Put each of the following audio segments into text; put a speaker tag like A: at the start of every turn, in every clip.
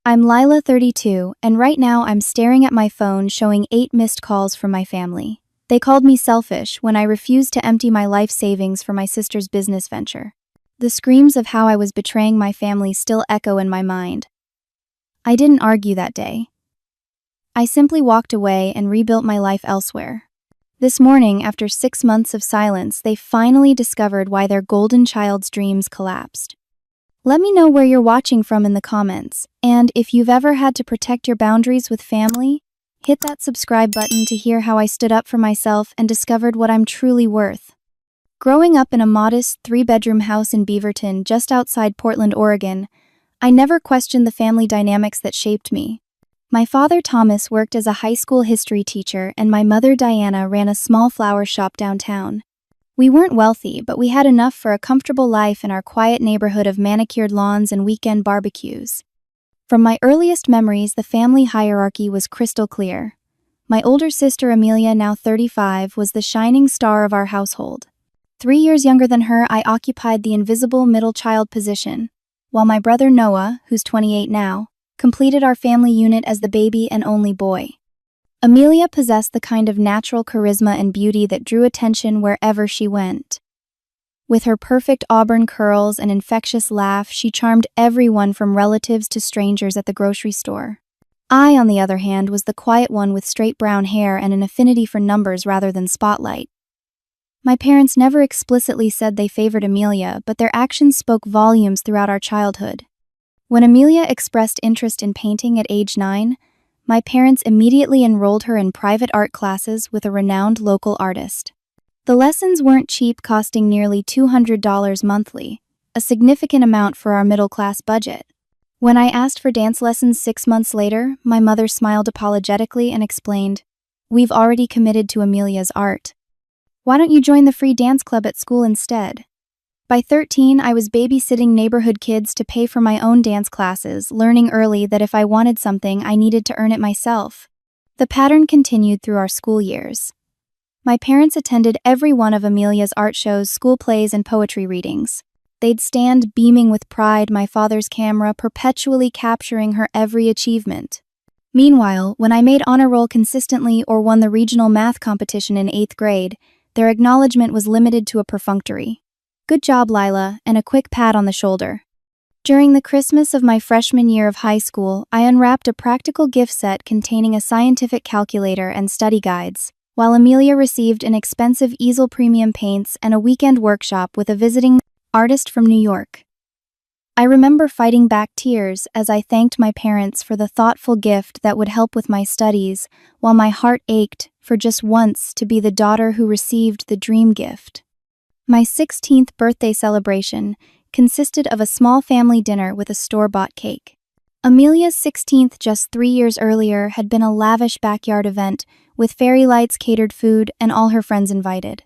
A: I'm Lila, 32, and right now I'm staring at my phone showing 8 missed calls from my family. They called me selfish when I refused to empty my life savings for my sister's business venture. The screams of how I was betraying my family still echo in my mind. I didn't argue that day. I simply walked away and rebuilt my life elsewhere. This morning, after 6 months of silence, they finally discovered why their golden child's dreams collapsed. Let me know where you're watching from in the comments, and if you've ever had to protect your boundaries with family, hit that subscribe button to hear how I stood up for myself and discovered what I'm truly worth. Growing up in a modest 3-bedroom house in Beaverton, just outside Portland, Oregon, I never questioned the family dynamics that shaped me. My father, Thomas, worked as a high school history teacher, and my mother, Diana, ran a small flower shop downtown. We weren't wealthy, but we had enough for a comfortable life in our quiet neighborhood of manicured lawns and weekend barbecues. From my earliest memories, the family hierarchy was crystal clear. My older sister, Amelia, now 35, was the shining star of our household. 3 years younger than her, I occupied the invisible middle child position, while my brother Noah, who's 28 now, completed our family unit as the baby and only boy. Amelia possessed the kind of natural charisma and beauty that drew attention wherever she went. With her perfect auburn curls and infectious laugh, she charmed everyone from relatives to strangers at the grocery store. I, on the other hand, was the quiet one with straight brown hair and an affinity for numbers rather than spotlight. My parents never explicitly said they favored Amelia, but their actions spoke volumes throughout our childhood. When Amelia expressed interest in painting at age 9, my parents immediately enrolled her in private art classes with a renowned local artist. The lessons weren't cheap, costing nearly $200 monthly, a significant amount for our middle-class budget. When I asked for dance lessons 6 months later, my mother smiled apologetically and explained, "We've already committed to Amelia's art. Why don't you join the free dance club at school instead?" By 13, I was babysitting neighborhood kids to pay for my own dance classes, learning early that if I wanted something, I needed to earn it myself. The pattern continued through our school years. My parents attended every one of Amelia's art shows, school plays, and poetry readings. They'd stand beaming with pride, my father's camera perpetually capturing her every achievement. Meanwhile, when I made honor roll consistently or won the regional math competition in 8th grade, their acknowledgement was limited to a perfunctory "Good job, Lila," and a quick pat on the shoulder. During the Christmas of my freshman year of high school, I unwrapped a practical gift set containing a scientific calculator and study guides, while Amelia received an expensive easel, premium paints, and a weekend workshop with a visiting artist from New York. I remember fighting back tears as I thanked my parents for the thoughtful gift that would help with my studies, while my heart ached for just once to be the daughter who received the dream gift. My 16th birthday celebration consisted of a small family dinner with a store-bought cake. Amelia's 16th, just 3 years earlier, had been a lavish backyard event with fairy lights, catered food, and all her friends invited.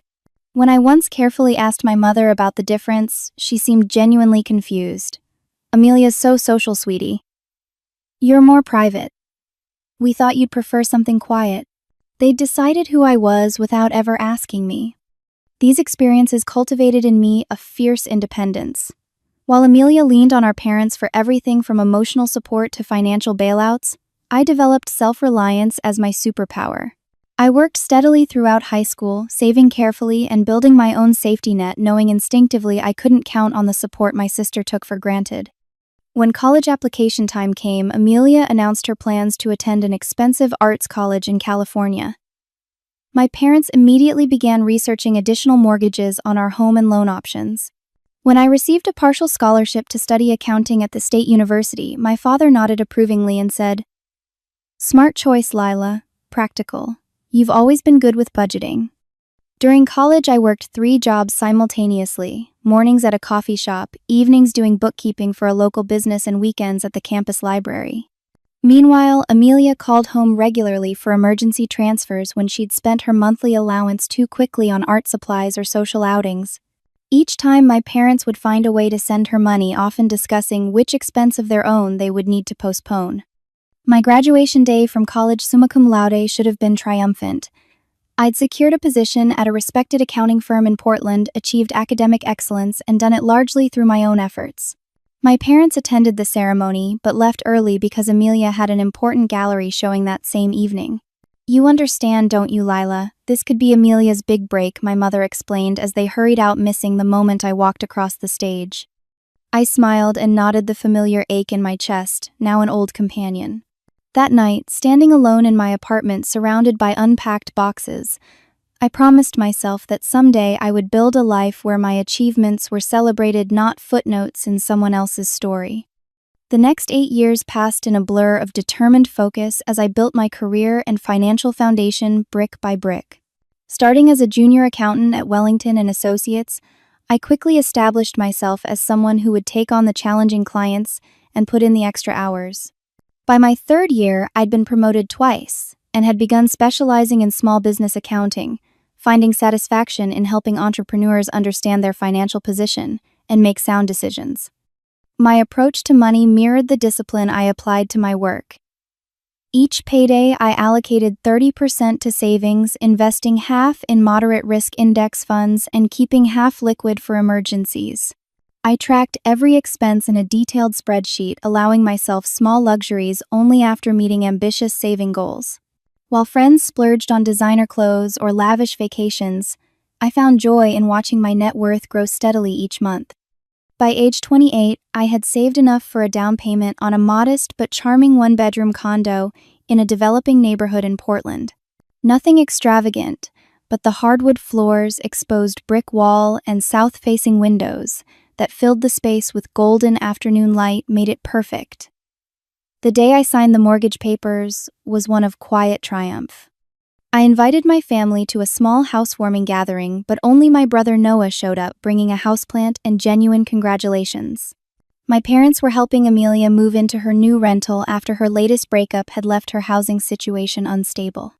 A: When I once carefully asked my mother about the difference, she seemed genuinely confused. "Amelia's so social, sweetie. You're more private. We thought you'd prefer something quiet." They'd decided who I was without ever asking me. These experiences cultivated in me a fierce independence. While Amelia leaned on our parents for everything from emotional support to financial bailouts, I developed self-reliance as my superpower. I worked steadily throughout high school, saving carefully and building my own safety net, knowing instinctively I couldn't count on the support my sister took for granted. When college application time came, Amelia announced her plans to attend an expensive arts college in California. My parents immediately began researching additional mortgages on our home and loan options. When I received a partial scholarship to study accounting at the state university, my father nodded approvingly and said, "Smart choice, Lila. Practical. You've always been good with budgeting." During college, I worked 3 jobs simultaneously: mornings at a coffee shop, evenings doing bookkeeping for a local business, and weekends at the campus library. Meanwhile, Amelia called home regularly for emergency transfers when she'd spent her monthly allowance too quickly on art supplies or social outings. Each time, my parents would find a way to send her money, often discussing which expense of their own they would need to postpone. My graduation day from college, summa cum laude, should have been triumphant. I'd secured a position at a respected accounting firm in Portland, achieved academic excellence, and done it largely through my own efforts. My parents attended the ceremony but left early because Amelia had an important gallery showing that same evening. "You understand, don't you, Lila? This could be Amelia's big break," my mother explained as they hurried out, missing the moment I walked across the stage. I smiled and nodded, the familiar ache in my chest, now an old companion. That night, standing alone in my apartment surrounded by unpacked boxes, I promised myself that someday I would build a life where my achievements were celebrated, not footnotes in someone else's story. The next 8 years passed in a blur of determined focus as I built my career and financial foundation brick by brick. Starting as a junior accountant at Wellington and Associates, I quickly established myself as someone who would take on the challenging clients and put in the extra hours. By my 3rd year, I'd been promoted twice and had begun specializing in small business accounting, finding satisfaction in helping entrepreneurs understand their financial position and make sound decisions. My approach to money mirrored the discipline I applied to my work. Each payday, I allocated 30% to savings, investing half in moderate risk index funds and keeping half liquid for emergencies. I tracked every expense in a detailed spreadsheet, allowing myself small luxuries only after meeting ambitious saving goals. While friends splurged on designer clothes or lavish vacations, I found joy in watching my net worth grow steadily each month. By age 28, I had saved enough for a down payment on a modest but charming 1-bedroom condo in a developing neighborhood in Portland. Nothing extravagant, but the hardwood floors, exposed brick wall, and south-facing windows that filled the space with golden afternoon light made it perfect. The day I signed the mortgage papers was one of quiet triumph. I invited my family to a small housewarming gathering, but only my brother Noah showed up, bringing a houseplant and genuine congratulations. My parents were helping Amelia move into her new rental after her latest breakup had left her housing situation unstable.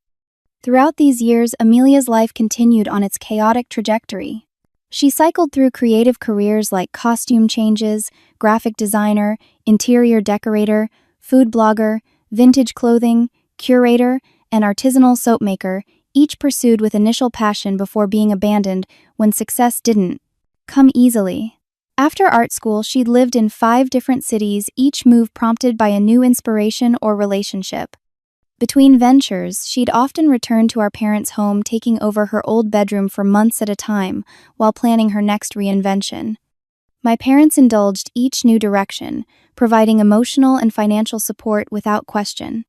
A: Throughout these years, Amelia's life continued on its chaotic trajectory. She cycled through creative careers like costume changes, graphic designer, interior decorator, food blogger, vintage clothing, curator, and artisanal soap maker, each pursued with initial passion before being abandoned when success didn't come easily. After art school, she'd lived in 5 different cities, each move prompted by a new inspiration or relationship. Between ventures, she'd often return to our parents' home, taking over her old bedroom for months at a time while planning her next reinvention. My parents indulged each new direction, providing emotional and financial support without question.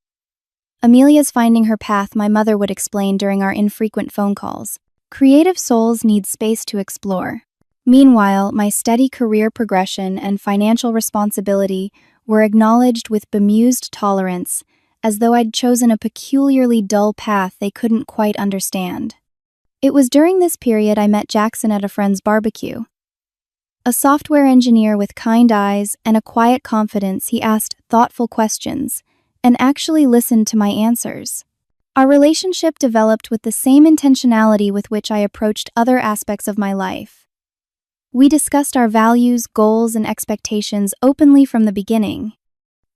A: "Amelia's finding her path," my mother would explain during our infrequent phone calls. "Creative souls need space to explore." Meanwhile, my steady career progression and financial responsibility were acknowledged with bemused tolerance, as though I'd chosen a peculiarly dull path they couldn't quite understand. It was during this period I met Jackson at a friend's barbecue. A software engineer with kind eyes and a quiet confidence, he asked thoughtful questions and actually listened to my answers. Our relationship developed with the same intentionality with which I approached other aspects of my life. We discussed our values, goals, and expectations openly from the beginning.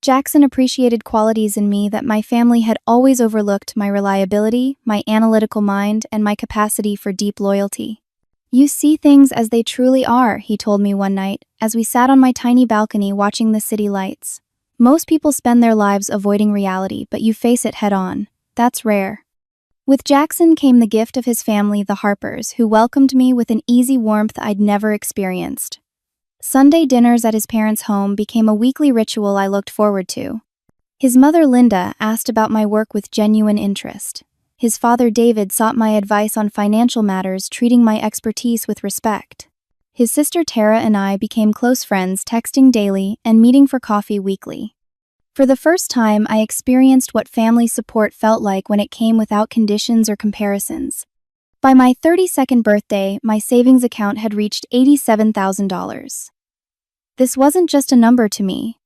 A: Jackson appreciated qualities in me that my family had always overlooked: my reliability, my analytical mind, and my capacity for deep loyalty. "You see things as they truly are," he told me one night, as we sat on my tiny balcony watching the city lights. "Most people spend their lives avoiding reality, but you face it head-on. That's rare." With Jackson came the gift of his family, the Harpers, who welcomed me with an easy warmth I'd never experienced. Sunday dinners at his parents' home became a weekly ritual I looked forward to. His mother, Linda, asked about my work with genuine interest. His father, David, sought my advice on financial matters, treating my expertise with respect. His sister, Tara, and I became close friends, texting daily and meeting for coffee weekly. For the first time, I experienced what family support felt like when it came without conditions or comparisons. By my 32nd birthday, my savings account had reached $87,000. This wasn't just a number to me.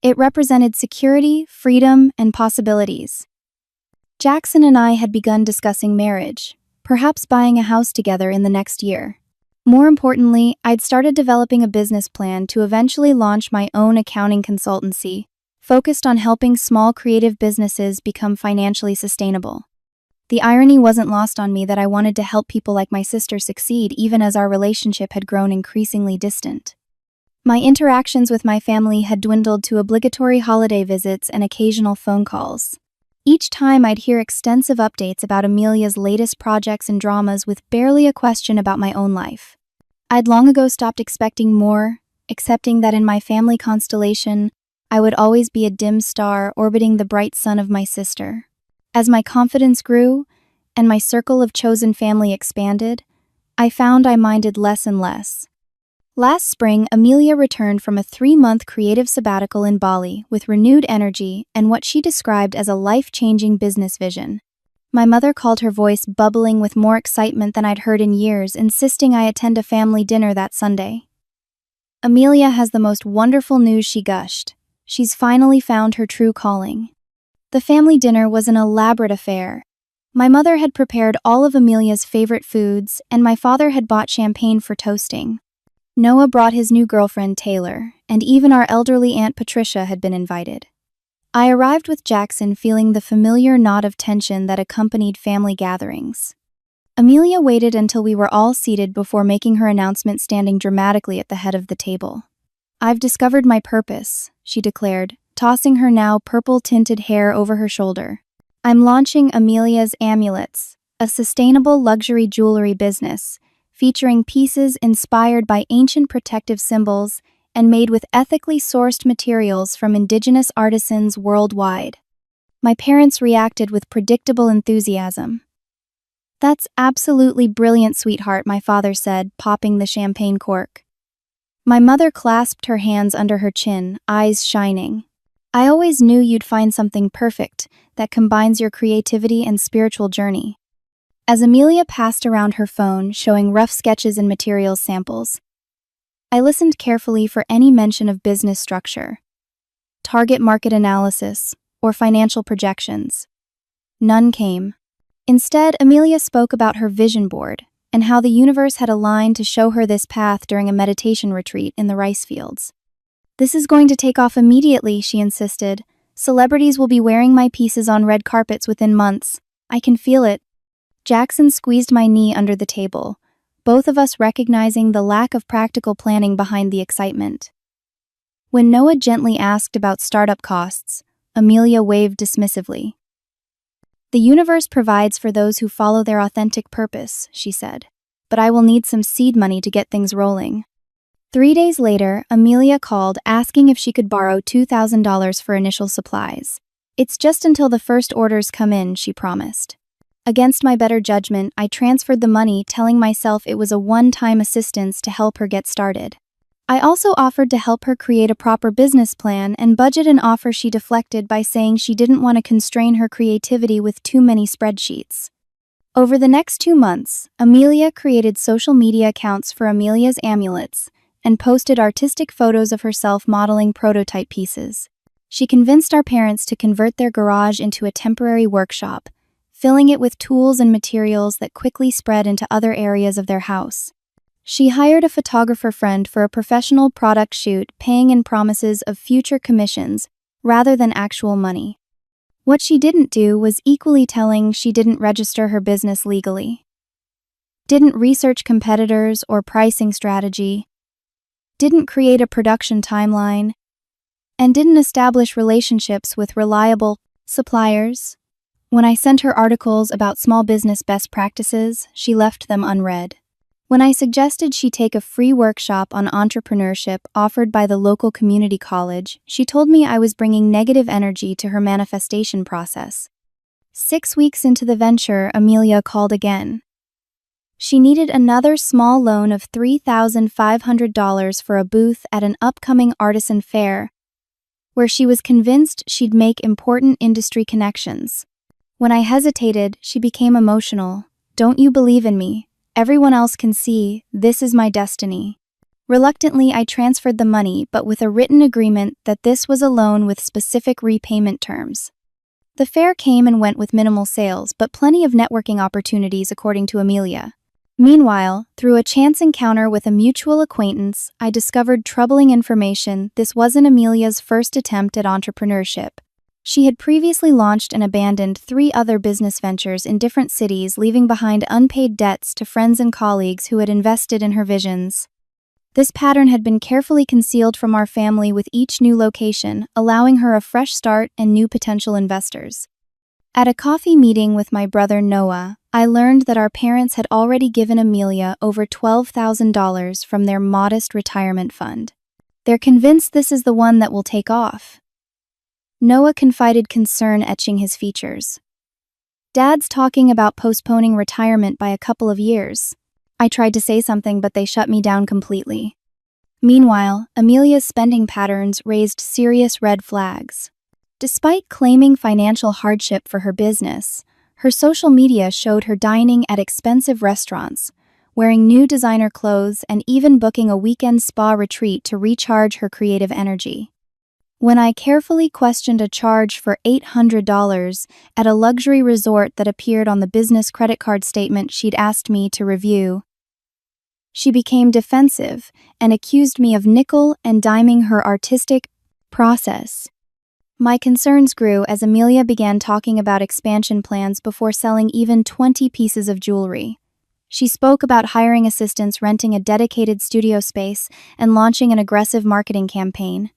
A: It represented security, freedom, and possibilities. Jackson and I had begun discussing marriage, perhaps buying a house together in the next year. More importantly, I'd started developing a business plan to eventually launch my own accounting consultancy, focused on helping small creative businesses become financially sustainable. The irony wasn't lost on me that I wanted to help people like my sister succeed, even as our relationship had grown increasingly distant. My interactions with my family had dwindled to obligatory holiday visits and occasional phone calls. Each time I'd hear extensive updates about Amelia's latest projects and dramas with barely a question about my own life. I'd long ago stopped expecting more, accepting that in my family constellation, I would always be a dim star orbiting the bright sun of my sister. As my confidence grew, and my circle of chosen family expanded, I found I minded less and less. Last spring, Amelia returned from a 3-month creative sabbatical in Bali with renewed energy and what she described as a life-changing business vision. My mother called her voice bubbling with more excitement than I'd heard in years, insisting I attend a family dinner that Sunday. "Amelia has the most wonderful news," she gushed. "She's finally found her true calling." The family dinner was an elaborate affair. My mother had prepared all of Amelia's favorite foods, and my father had bought champagne for toasting. Noah brought his new girlfriend, Taylor, and even our elderly Aunt Patricia had been invited. I arrived with Jackson feeling the familiar knot of tension that accompanied family gatherings. Amelia waited until we were all seated before making her announcement, standing dramatically at the head of the table. "I've discovered my purpose," she declared, tossing her now purple-tinted hair over her shoulder. "I'm launching Amelia's Amulets, a sustainable luxury jewelry business, featuring pieces inspired by ancient protective symbols and made with ethically sourced materials from indigenous artisans worldwide." My parents reacted with predictable enthusiasm. "That's absolutely brilliant, sweetheart," my father said, popping the champagne cork. My mother clasped her hands under her chin, eyes shining. "I always knew you'd find something perfect that combines your creativity and spiritual journey." As Amelia passed around her phone, showing rough sketches and materials samples, I listened carefully for any mention of business structure, target market analysis, or financial projections. None came. Instead, Amelia spoke about her vision board and how the universe had aligned to show her this path during a meditation retreat in the rice fields. "This is going to take off immediately," she insisted. "Celebrities will be wearing my pieces on red carpets within months. I can feel it." Jackson squeezed my knee under the table, both of us recognizing the lack of practical planning behind the excitement. When Noah gently asked about startup costs, Amelia waved dismissively. "The universe provides for those who follow their authentic purpose," she said, "but I will need some seed money to get things rolling." 3 days later, Amelia called asking if she could borrow $2,000 for initial supplies. "It's just until the first orders come in," she promised. Against my better judgment, I transferred the money, telling myself it was a one-time assistance to help her get started. I also offered to help her create a proper business plan and budget, an offer she deflected by saying she didn't want to constrain her creativity with too many spreadsheets. Over the next 2 months, Amelia created social media accounts for Amelia's Amulets and posted artistic photos of herself modeling prototype pieces. She convinced our parents to convert their garage into a temporary workshop, filling it with tools and materials that quickly spread into other areas of their house. She hired a photographer friend for a professional product shoot, paying in promises of future commissions rather than actual money. What she didn't do was equally telling: she didn't register her business legally, didn't research competitors or pricing strategy, didn't create a production timeline, and didn't establish relationships with reliable suppliers. When I sent her articles about small business best practices, she left them unread. When I suggested she take a free workshop on entrepreneurship offered by the local community college, she told me I was bringing negative energy to her manifestation process. 6 weeks into the venture, Amelia called again. She needed another small loan of $3,500 for a booth at an upcoming artisan fair, where she was convinced she'd make important industry connections. When I hesitated, she became emotional. "Don't you believe in me? Everyone else can see. This is my destiny." Reluctantly, I transferred the money, but with a written agreement that this was a loan with specific repayment terms. The fair came and went with minimal sales, but plenty of networking opportunities, according to Amelia. Meanwhile, through a chance encounter with a mutual acquaintance, I discovered troubling information. This wasn't Amelia's first attempt at entrepreneurship. She had previously launched and abandoned 3 other business ventures in different cities, leaving behind unpaid debts to friends and colleagues who had invested in her visions. This pattern had been carefully concealed from our family with each new location, allowing her a fresh start and new potential investors. At a coffee meeting with my brother Noah, I learned that our parents had already given Amelia over $12,000 from their modest retirement fund. They're convinced this is the one that will take off. Noah confided, concern etching his features. Dad's talking about postponing retirement by a couple of years. I tried to say something, but they shut me down completely. Meanwhile, Amelia's spending patterns raised serious red flags. Despite claiming financial hardship for her business, her social media showed her dining at expensive restaurants, wearing new designer clothes, and even booking a weekend spa retreat to recharge her creative energy. When I carefully questioned a charge for $800 at a luxury resort that appeared on the business credit card statement she'd asked me to review, she became defensive and accused me of nickel and diming her artistic process. My concerns grew as Amelia began talking about expansion plans before selling even 20 pieces of jewelry. She spoke about hiring assistants, renting a dedicated studio space, and launching an aggressive marketing campaign.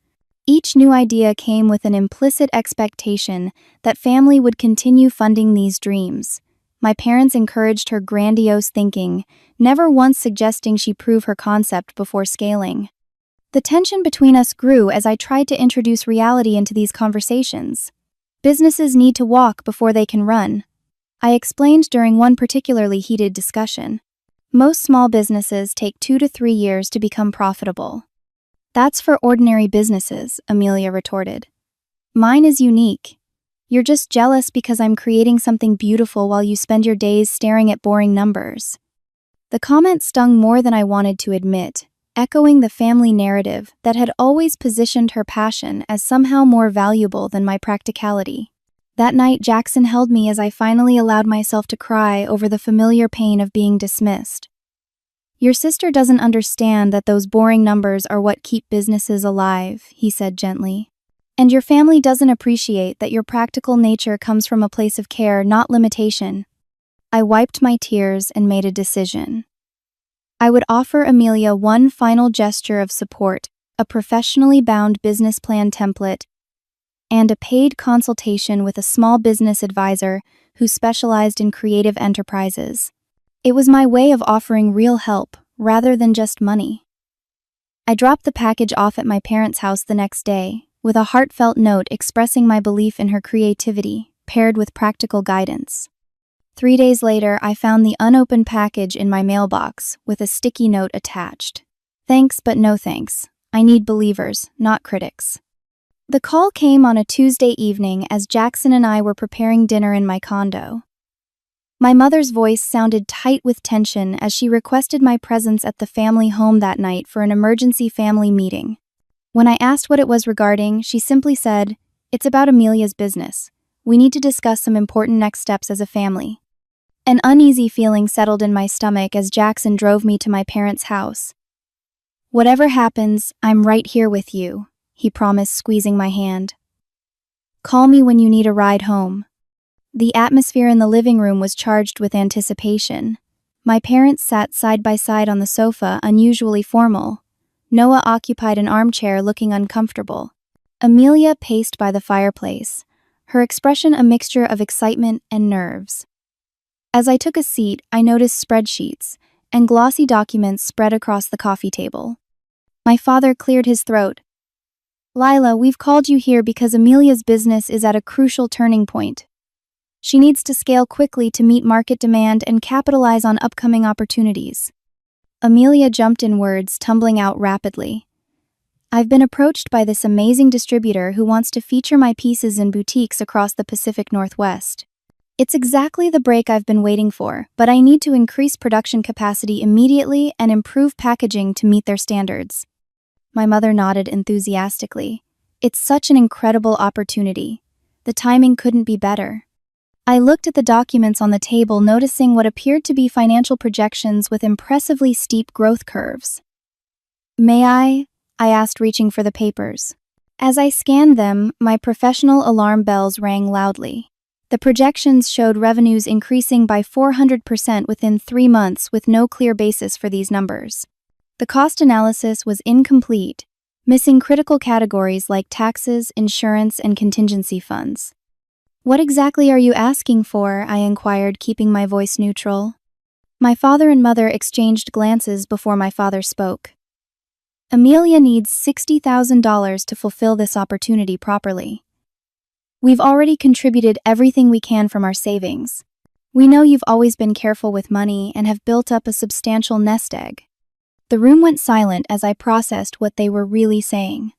A: Each new idea came with an implicit expectation that family would continue funding these dreams. My parents encouraged her grandiose thinking, never once suggesting she prove her concept before scaling. The tension between us grew as I tried to introduce reality into these conversations. Businesses need to walk before they can run, I explained during one particularly heated discussion. Most small businesses take 2 to 3 years to become profitable. That's for ordinary businesses, Amelia retorted. Mine is unique. You're just jealous because I'm creating something beautiful while you spend your days staring at boring numbers. The comment stung more than I wanted to admit, echoing the family narrative that had always positioned her passion as somehow more valuable than my practicality. That night, Jackson held me as I finally allowed myself to cry over the familiar pain of being dismissed. Your sister doesn't understand that those boring numbers are what keep businesses alive, he said gently. And your family doesn't appreciate that your practical nature comes from a place of care, not limitation. I wiped my tears and made a decision. I would offer Amelia one final gesture of support, a professionally bound business plan template, and a paid consultation with a small business advisor who specialized in creative enterprises. It was my way of offering real help, rather than just money. I dropped the package off at my parents' house the next day, with a heartfelt note expressing my belief in her creativity, paired with practical guidance. 3 days later, I found the unopened package in my mailbox, with a sticky note attached. Thanks, but no thanks. I need believers, not critics. The call came on a Tuesday evening as Jackson and I were preparing dinner in my condo. My mother's voice sounded tight with tension as she requested my presence at the family home that night for an emergency family meeting. When I asked what it was regarding, she simply said, "It's about Amelia's business. We need to discuss some important next steps as a family." An uneasy feeling settled in my stomach as Jackson drove me to my parents' house. "Whatever happens, I'm right here with you," he promised, squeezing my hand. "Call me when you need a ride home." The atmosphere in the living room was charged with anticipation. My parents sat side by side on the sofa, unusually formal. Noah occupied an armchair, looking uncomfortable. Amelia paced by the fireplace, her expression a mixture of excitement and nerves. As I took a seat, I noticed spreadsheets and glossy documents spread across the coffee table. My father cleared his throat. "Lila, we've called you here because Amelia's business is at a crucial turning point. She needs to scale quickly to meet market demand and capitalize on upcoming opportunities." Amelia jumped in words, tumbling out rapidly. "I've been approached by this amazing distributor who wants to feature my pieces in boutiques across the Pacific Northwest. It's exactly the break I've been waiting for, but I need to increase production capacity immediately and improve packaging to meet their standards." My mother nodded enthusiastically. "It's such an incredible opportunity. The timing couldn't be better." I looked at the documents on the table, noticing what appeared to be financial projections with impressively steep growth curves. "May I?" I asked, reaching for the papers. As I scanned them, my professional alarm bells rang loudly. The projections showed revenues increasing by 400% within 3 months, with no clear basis for these numbers. The cost analysis was incomplete, missing critical categories like taxes, insurance, and contingency funds. "What exactly are you asking for?" I inquired, keeping my voice neutral. My father and mother exchanged glances before my father spoke. "Amelia needs $60,000 to fulfill this opportunity properly. We've already contributed everything we can from our savings. We know you've always been careful with money and have built up a substantial nest egg." The room went silent as I processed what they were really saying.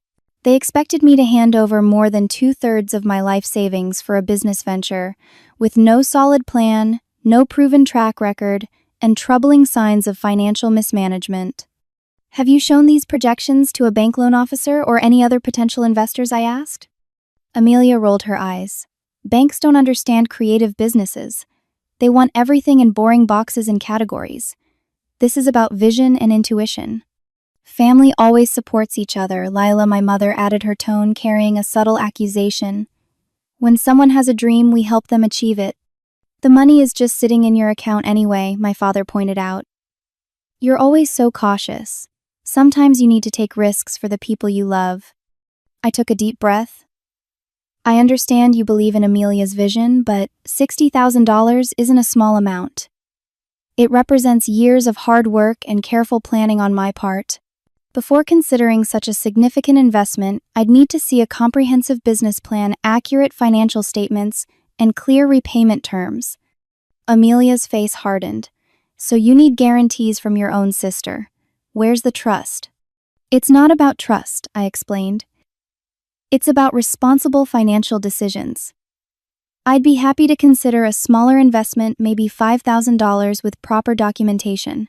A: They expected me to hand over more than 2/3 of my life savings for a business venture, with no solid plan, no proven track record, and troubling signs of financial mismanagement. "Have you shown these projections to a bank loan officer or any other potential investors?" I asked. Amelia rolled her eyes. "Banks don't understand creative businesses. They want everything in boring boxes and categories. This is about vision and intuition." "Family always supports each other," Lila, my mother, added, her tone carrying a subtle accusation. "When someone has a dream, we help them achieve it." "The money is just sitting in your account anyway," my father pointed out. "You're always so cautious. Sometimes you need to take risks for the people you love." I took a deep breath. "I understand you believe in Amelia's vision, but $60,000 isn't a small amount. It represents years of hard work and careful planning on my part. Before considering such a significant investment, I'd need to see a comprehensive business plan, accurate financial statements, and clear repayment terms." Amelia's face hardened. "So you need guarantees from your own sister. Where's the trust?" "It's not about trust," I explained. "It's about responsible financial decisions. I'd be happy to consider a smaller investment, maybe $5,000 with proper documentation.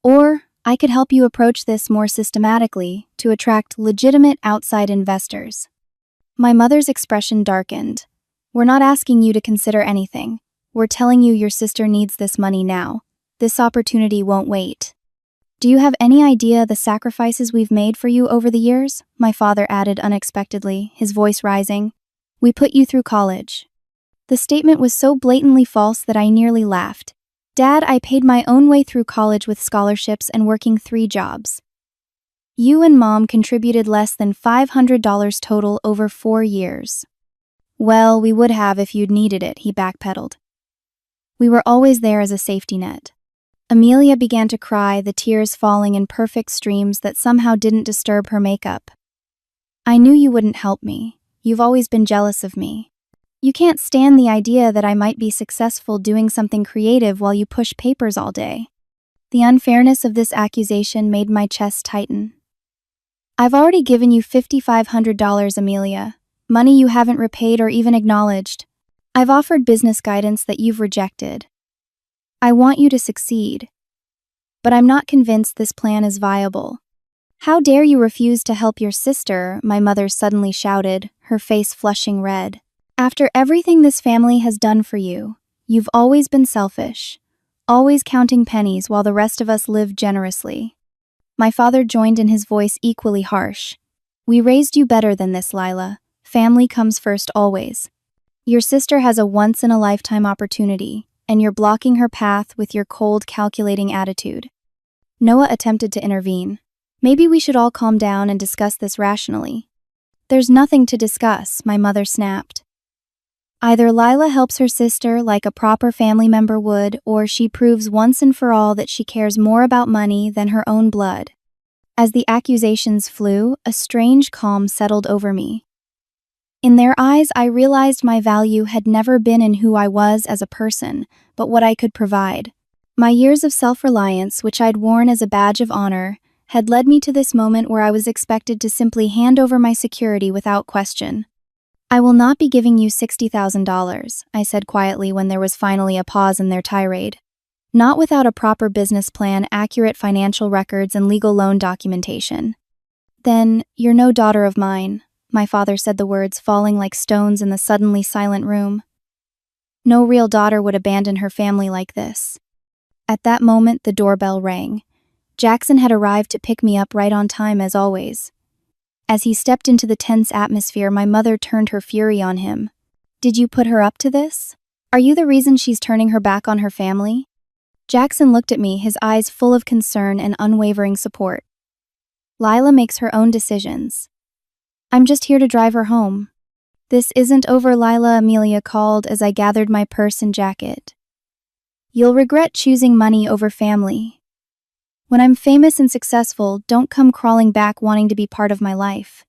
A: Or I could help you approach this more systematically to attract legitimate outside investors." My mother's expression darkened. "We're not asking you to consider anything. We're telling you your sister needs this money now. This opportunity won't wait." "Do you have any idea the sacrifices we've made for you over the years?" my father added unexpectedly, his voice rising. "We put you through college." The statement was so blatantly false that I nearly laughed. "Dad, I paid my own way through college with scholarships and working 3 jobs. You and Mom contributed less than $500 total over 4 years." "Well, we would have if you'd needed it," he backpedaled. "We were always there as a safety net." Amelia began to cry, the tears falling in perfect streams that somehow didn't disturb her makeup. "I knew you wouldn't help me. You've always been jealous of me. You can't stand the idea that I might be successful doing something creative while you push papers all day." The unfairness of this accusation made my chest tighten. "I've already given you $5,500, Amelia. Money you haven't repaid or even acknowledged. I've offered business guidance that you've rejected. I want you to succeed. But I'm not convinced this plan is viable." "How dare you refuse to help your sister?" my mother suddenly shouted, her face flushing red. "After everything this family has done for you, you've always been selfish, always counting pennies while the rest of us live generously." My father joined in, his voice equally harsh. "We raised you better than this, Lila. Family comes first always. Your sister has a once-in-a-lifetime opportunity, and you're blocking her path with your cold, calculating attitude." Noah attempted to intervene. "Maybe we should all calm down and discuss this rationally." "There's nothing to discuss," my mother snapped. "Either Lila helps her sister like a proper family member would, or she proves once and for all that she cares more about money than her own blood." As the accusations flew, a strange calm settled over me. In their eyes, I realized my value had never been in who I was as a person, but what I could provide. My years of self-reliance, which I'd worn as a badge of honor, had led me to this moment where I was expected to simply hand over my security without question. "I will not be giving you $60,000, I said quietly when there was finally a pause in their tirade. "Not without a proper business plan, accurate financial records, and legal loan documentation." "Then, you're no daughter of mine," my father said, the words falling like stones in the suddenly silent room. "No real daughter would abandon her family like this." At that moment, the doorbell rang. Jackson had arrived to pick me up right on time, as always. As he stepped into the tense atmosphere, my mother turned her fury on him. "Did you put her up to this? Are you the reason she's turning her back on her family?" Jackson looked at me, his eyes full of concern and unwavering support. Lila makes her own decisions. I'm just here to drive her home. This isn't over, Lila, Amelia called as I gathered my purse and jacket. You'll regret choosing money over family. When I'm famous and successful, don't come crawling back wanting to be part of my life.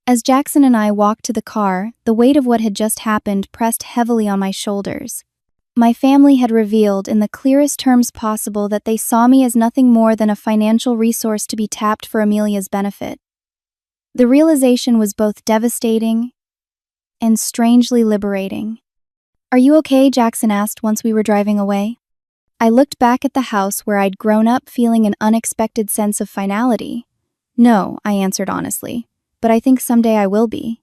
A: As Jackson and I walked to the car, the weight of what had just happened pressed heavily on my shoulders. My family had revealed in the clearest terms possible that they saw me as nothing more than a financial resource to be tapped for Amelia's benefit. The realization was both devastating and strangely liberating. Are you okay? Jackson asked once we were driving away. I looked back at the house where I'd grown up feeling an unexpected sense of finality. No, I answered honestly, but I think someday I will be.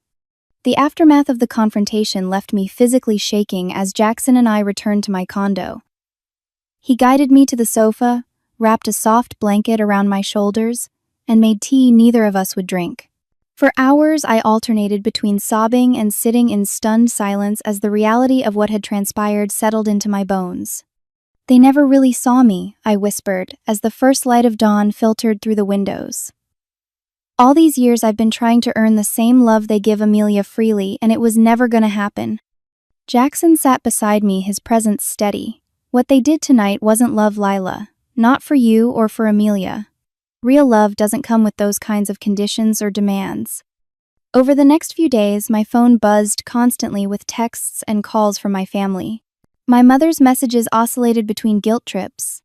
A: The aftermath of the confrontation left me physically shaking as Jackson and I returned to my condo. He guided me to the sofa, wrapped a soft blanket around my shoulders, and made tea neither of us would drink. For hours, I alternated between sobbing and sitting in stunned silence as the reality of what had transpired settled into my bones. They never really saw me, I whispered, as the first light of dawn filtered through the windows. All these years I've been trying to earn the same love they give Amelia freely, and it was never gonna happen. Jackson sat beside me, his presence steady. What they did tonight wasn't love, Lila. Not for you or for Amelia. Real love doesn't come with those kinds of conditions or demands. Over the next few days, my phone buzzed constantly with texts and calls from my family. My mother's messages oscillated between guilt trips.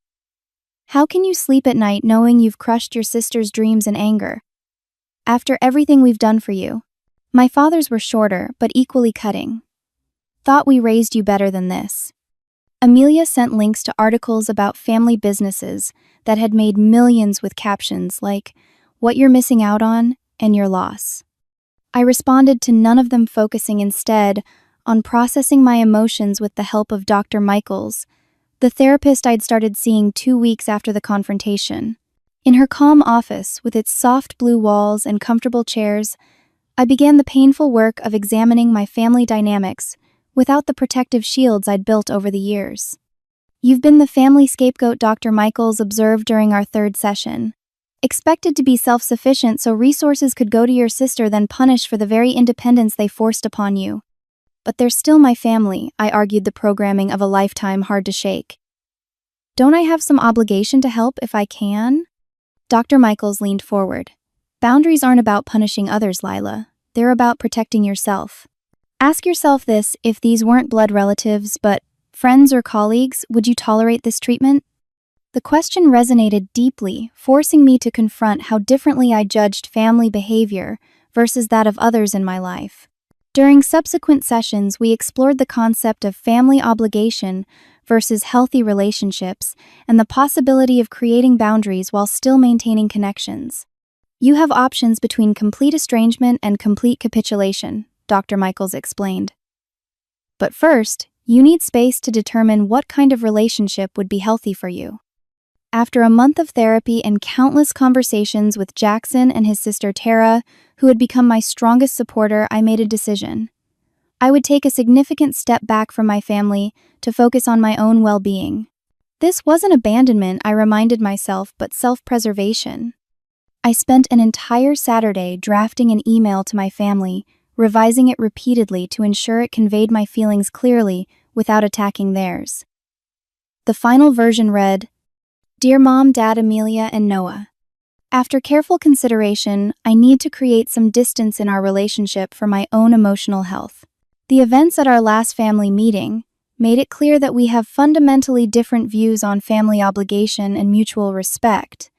A: How can you sleep at night knowing you've crushed your sister's dreams in anger? After everything we've done for you. My father's were shorter, but equally cutting. Thought we raised you better than this. Amelia sent links to articles about family businesses that had made millions with captions like, "What you're missing out on," and "Your loss." I responded to none of them, focusing instead on processing my emotions with the help of Dr. Michaels, the therapist I'd started seeing 2 weeks after the confrontation. In her calm office, with its soft blue walls and comfortable chairs, I began the painful work of examining my family dynamics without the protective shields I'd built over the years. You've been the family scapegoat, Dr. Michaels observed during our third session. Expected to be self-sufficient so resources could go to your sister, then punished for the very independence they forced upon you. But they're still my family, I argued, the programming of a lifetime hard to shake. Don't I have some obligation to help if I can? Dr. Michaels leaned forward. Boundaries aren't about punishing others, Lila. They're about protecting yourself. Ask yourself this: if these weren't blood relatives, but friends or colleagues, would you tolerate this treatment? The question resonated deeply, forcing me to confront how differently I judged family behavior versus that of others in my life. During subsequent sessions, we explored the concept of family obligation versus healthy relationships and the possibility of creating boundaries while still maintaining connections. You have options between complete estrangement and complete capitulation, Dr. Michaels explained. But first, you need space to determine what kind of relationship would be healthy for you. After a month of therapy and countless conversations with Jackson and his sister Tara, who had become my strongest supporter, I made a decision. I would take a significant step back from my family to focus on my own well-being. This wasn't abandonment, I reminded myself, but self-preservation. I spent an entire Saturday drafting an email to my family, revising it repeatedly to ensure it conveyed my feelings clearly without attacking theirs. The final version read, "Dear Mom, Dad, Amelia, and Noah. After careful consideration, I need to create some distance in our relationship for my own emotional health. The events at our last family meeting made it clear that we have fundamentally different views on family obligation and mutual respect.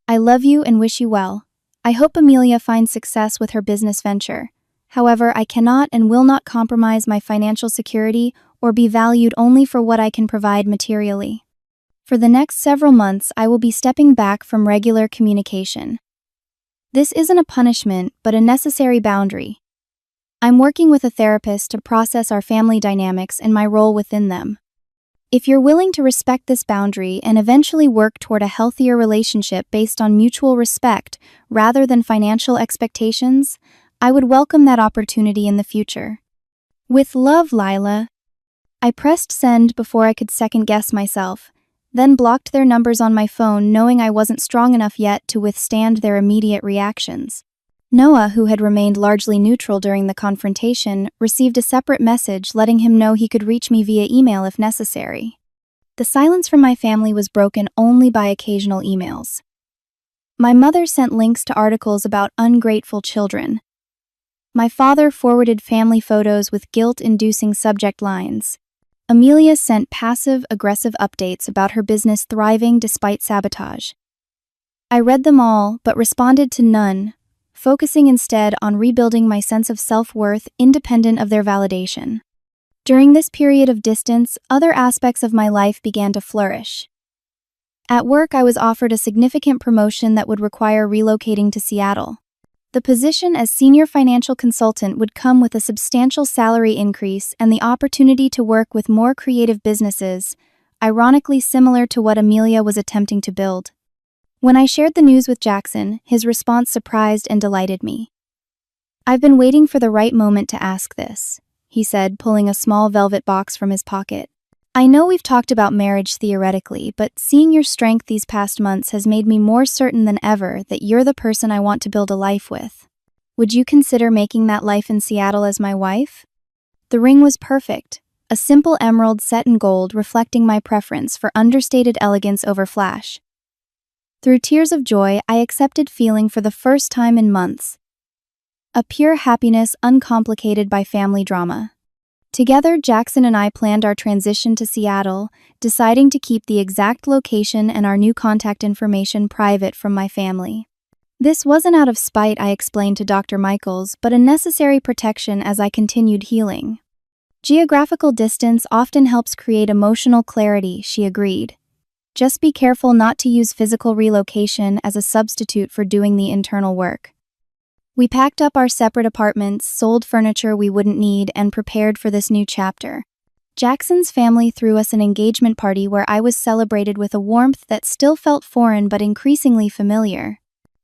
A: I love you and wish you well. I hope Amelia finds success with her business venture. However, I cannot and will not compromise my financial security or be valued only for what I can provide materially. For the next several months, I will be stepping back from regular communication. This isn't a punishment, but a necessary boundary. I'm working with a therapist to process our family dynamics and my role within them. If you're willing to respect this boundary and eventually work toward a healthier relationship based on mutual respect rather than financial expectations, I would welcome that opportunity in the future. With love, Lila." I pressed send before I could second-guess myself. then blocked their numbers on my phone, knowing I wasn't strong enough yet to withstand their immediate reactions. Noah, who had remained largely neutral during the confrontation, received a separate message letting him know he could reach me via email if necessary. The silence from my family was broken only by occasional emails. My mother sent links to articles about ungrateful children. My father forwarded family photos with guilt-inducing subject lines. Amelia sent passive-aggressive updates about her business thriving despite sabotage. I read them all, but responded to none, focusing instead on rebuilding my sense of self-worth independent of their validation. During this period of distance, other aspects of my life began to flourish. At work, I was offered a significant promotion that would require relocating to Seattle. The position as senior financial consultant would come with a substantial salary increase and the opportunity to work with more creative businesses, ironically similar to what Amelia was attempting to build. When I shared the news with Jackson, his response surprised and delighted me. "I've been waiting for the right moment to ask this," he said, pulling a small velvet box from his pocket. "I know we've talked about marriage theoretically, but seeing your strength these past months has made me more certain than ever that you're the person I want to build a life with. Would you consider making that life in Seattle as my wife?" The ring was perfect, a simple emerald set in gold reflecting my preference for understated elegance over flash. Through tears of joy, I accepted feeling for the first time in months. A pure happiness uncomplicated by family drama. Together, Jackson and I planned our transition to Seattle, deciding to keep the exact location and our new contact information private from my family. This wasn't out of spite, I explained to Dr. Michaels, but a necessary protection as I continued healing. Geographical distance often helps create emotional clarity, she agreed. Just be careful not to use physical relocation as a substitute for doing the internal work. We packed up our separate apartments, sold furniture we wouldn't need, and prepared for this new chapter. Jackson's family threw us an engagement party where I was celebrated with a warmth that still felt foreign but increasingly familiar.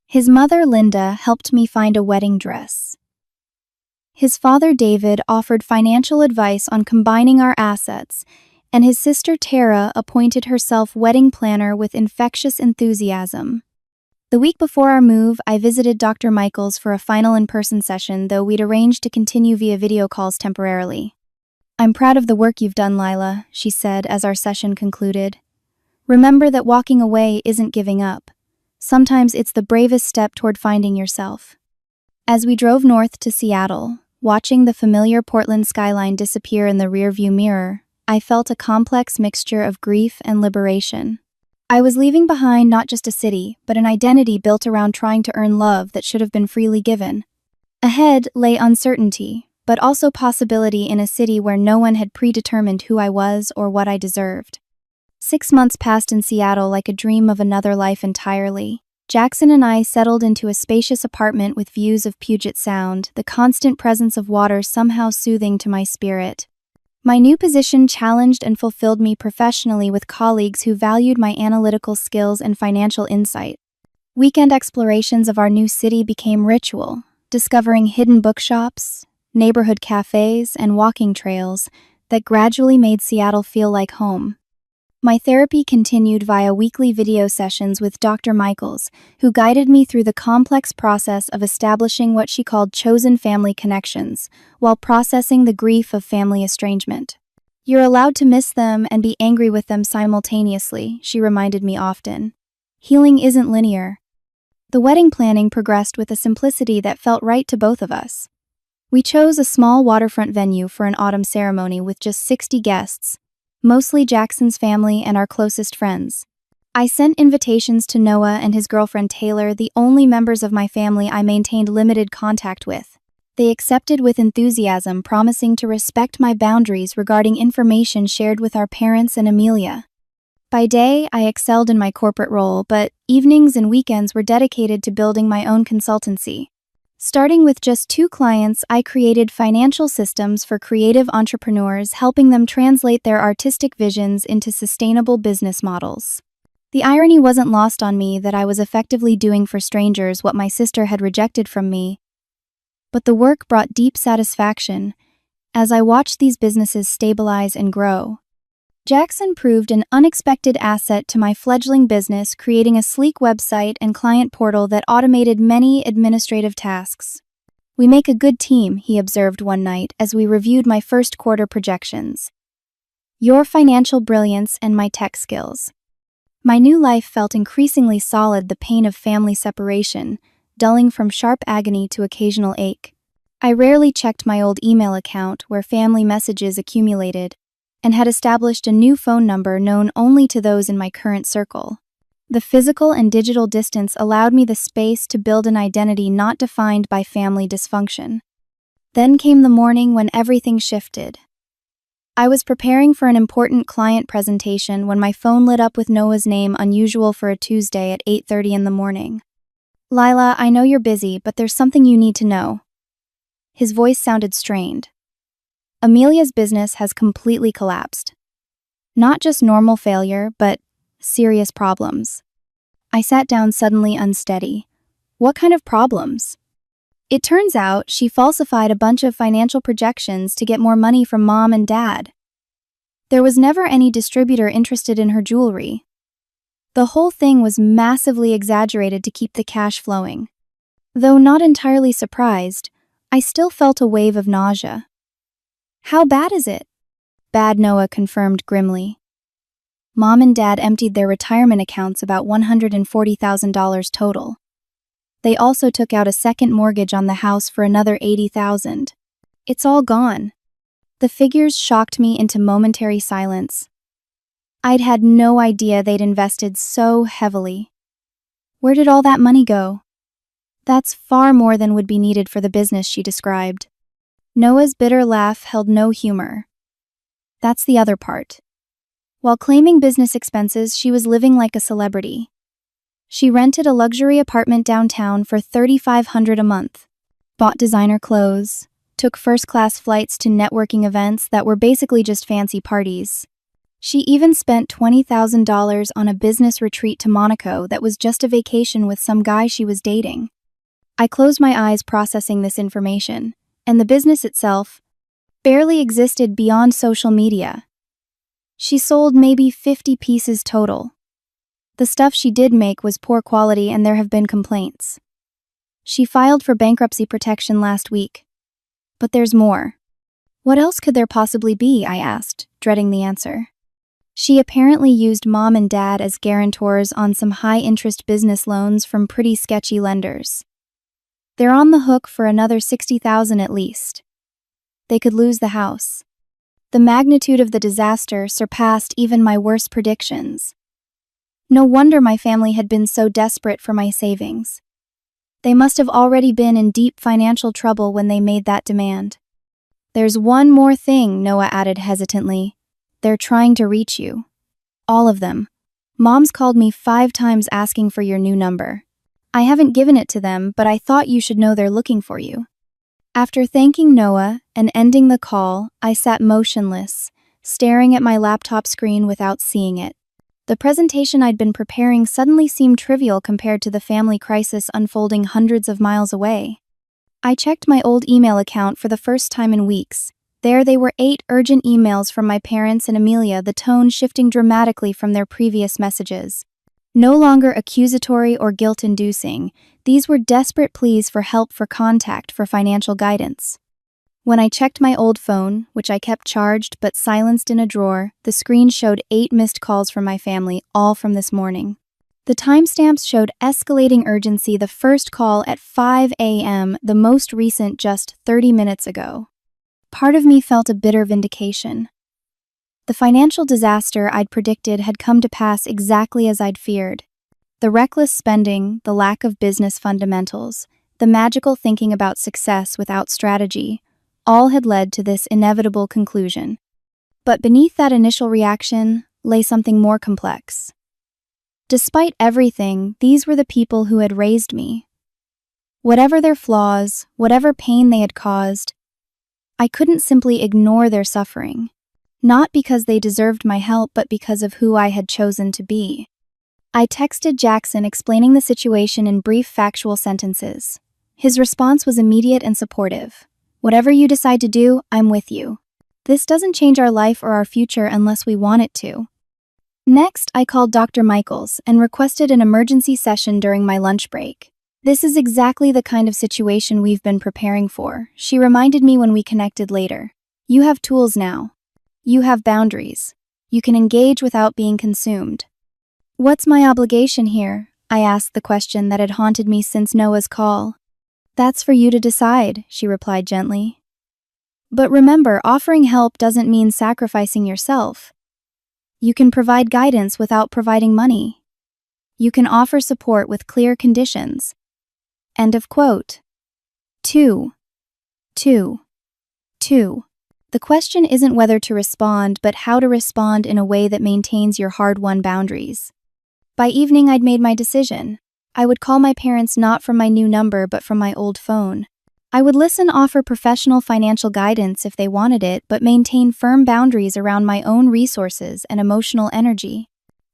A: His mother, Linda, helped me find a wedding dress. His father, David, offered financial advice on combining our assets, and his sister, Tara, appointed herself wedding planner with infectious enthusiasm. The week before our move, I visited Dr. Michaels for a final in-person session, though we'd arranged to continue via video calls temporarily. "I'm proud of the work you've done, Lila," she said as our session concluded. "Remember that walking away isn't giving up. Sometimes it's the bravest step toward finding yourself." As we drove north to Seattle, watching the familiar Portland skyline disappear in the rearview mirror, I felt a complex mixture of grief and liberation. I was leaving behind not just a city, but an identity built around trying to earn love that should have been freely given. Ahead lay uncertainty, but also possibility in a city where no one had predetermined who I was or what I deserved. 6 months passed in Seattle like a dream of another life entirely. Jackson and I settled into a spacious apartment with views of Puget Sound, the constant presence of water somehow soothing to my spirit. My new position challenged and fulfilled me professionally with colleagues who valued my analytical skills and financial insight. Weekend explorations of our new city became ritual, discovering hidden bookshops, neighborhood cafes, and walking trails that gradually made Seattle feel like home. My therapy continued via weekly video sessions with Dr. Michaels, who guided me through the complex process of establishing what she called chosen family connections, while processing the grief of family estrangement. "You're allowed to miss them and be angry with them simultaneously," she reminded me often. "Healing isn't linear." The wedding planning progressed with a simplicity that felt right to both of us. We chose a small waterfront venue for an autumn ceremony with just 60 guests, mostly Jackson's family and our closest friends. I sent invitations to Noah and his girlfriend Taylor, the only members of my family I maintained limited contact with. They accepted with enthusiasm, promising to respect my boundaries regarding information shared with our parents and Amelia. By day, I excelled in my corporate role, but evenings and weekends were dedicated to building my own consultancy. Starting with just 2 clients, I created financial systems for creative entrepreneurs, helping them translate their artistic visions into sustainable business models. The irony wasn't lost on me that I was effectively doing for strangers what my sister had rejected from me, but the work brought deep satisfaction as I watched these businesses stabilize and grow. Jackson proved an unexpected asset to my fledgling business, creating a sleek website and client portal that automated many administrative tasks. "We make a good team," he observed one night as we reviewed my first quarter projections. "Your financial brilliance and my tech skills." My new life felt increasingly solid, the pain of family separation, dulling from sharp agony to occasional ache. I rarely checked my old email account where family messages accumulated, and had established a new phone number known only to those in my current circle. The physical and digital distance allowed me the space to build an identity not defined by family dysfunction. Then came the morning when everything shifted. I was preparing for an important client presentation when my phone lit up with Noah's name, unusual for a Tuesday at 8:30 in the morning. "Lila, I know you're busy, but there's something you need to know." His voice sounded strained. "Amelia's business has completely collapsed. Not just normal failure, but serious problems." I sat down, suddenly unsteady. "What kind of problems?" "It turns out she falsified a bunch of financial projections to get more money from Mom and Dad. There was never any distributor interested in her jewelry. The whole thing was massively exaggerated to keep the cash flowing." Though not entirely surprised, I still felt a wave of nausea. "How bad is it?" "Bad," Noah confirmed grimly. "Mom and Dad emptied their retirement accounts, about $140,000 total. They also took out a second mortgage on the house for another $80,000. It's all gone." The figures shocked me into momentary silence. I'd had no idea they'd invested so heavily. "Where did all that money go?" "That's far more than would be needed for the business," she described. Noah's bitter laugh held no humor. "That's the other part. While claiming business expenses, she was living like a celebrity. She rented a luxury apartment downtown for $3,500 a month, bought designer clothes, took first-class flights to networking events that were basically just fancy parties. She even spent $20,000 on a business retreat to Monaco that was just a vacation with some guy she was dating." I closed my eyes, processing this information, and the business itself barely existed beyond social media. She sold maybe 50 pieces total. The stuff she did make was poor quality, and there have been complaints. She filed for bankruptcy protection last week. "But there's more." "What else could there possibly be?" I asked, dreading the answer. "She apparently used Mom and Dad as guarantors on some high-interest business loans from pretty sketchy lenders. They're on the hook for another $60,000 at least. They could lose the house." The magnitude of the disaster surpassed even my worst predictions. No wonder my family had been so desperate for my savings. They must have already been in deep financial trouble when they made that demand. "There's one more thing," Noah added hesitantly. "They're trying to reach you. All of them. Mom's called me 5 times asking for your new number. I haven't given it to them, but I thought you should know they're looking for you." After thanking Noah and ending the call, I sat motionless, staring at my laptop screen without seeing it. The presentation I'd been preparing suddenly seemed trivial compared to the family crisis unfolding hundreds of miles away. I checked my old email account for the first time in weeks. There they were, 8 urgent emails from my parents and Amelia, the tone shifting dramatically from their previous messages. No longer accusatory or guilt-inducing, these were desperate pleas for help, for contact, for financial guidance. When I checked my old phone, which I kept charged but silenced in a drawer, the screen showed 8 missed calls from my family, all from this morning. The timestamps showed escalating urgency: the first call at 5 a.m., the most recent just 30 minutes ago. Part of me felt a bitter vindication. The financial disaster I'd predicted had come to pass exactly as I'd feared. The reckless spending, the lack of business fundamentals, the magical thinking about success without strategy, all had led to this inevitable conclusion. But beneath that initial reaction lay something more complex. Despite everything, these were the people who had raised me. Whatever their flaws, whatever pain they had caused, I couldn't simply ignore their suffering. Not because they deserved my help, but because of who I had chosen to be. I texted Jackson, explaining the situation in brief, factual sentences. His response was immediate and supportive. "Whatever you decide to do, I'm with you." This doesn't change our life or our future unless we want it to. Next, I called Dr. Michaels and requested an emergency session during my lunch break. This is exactly the kind of situation we've been preparing for, she reminded me when we connected later. You have tools now. You have boundaries. You can engage without being consumed. What's my obligation here? I asked the question that had haunted me since Noah's call. That's for you to decide, she replied gently. But remember, offering help doesn't mean sacrificing yourself. You can provide guidance without providing money. You can offer support with clear conditions. End of quote. 2. The question isn't whether to respond, but how to respond in a way that maintains your hard-won boundaries. By evening, I'd made my decision. I would call my parents not from my new number, but from my old phone. I would listen, offer professional financial guidance if they wanted it, but maintain firm boundaries around my own resources and emotional energy.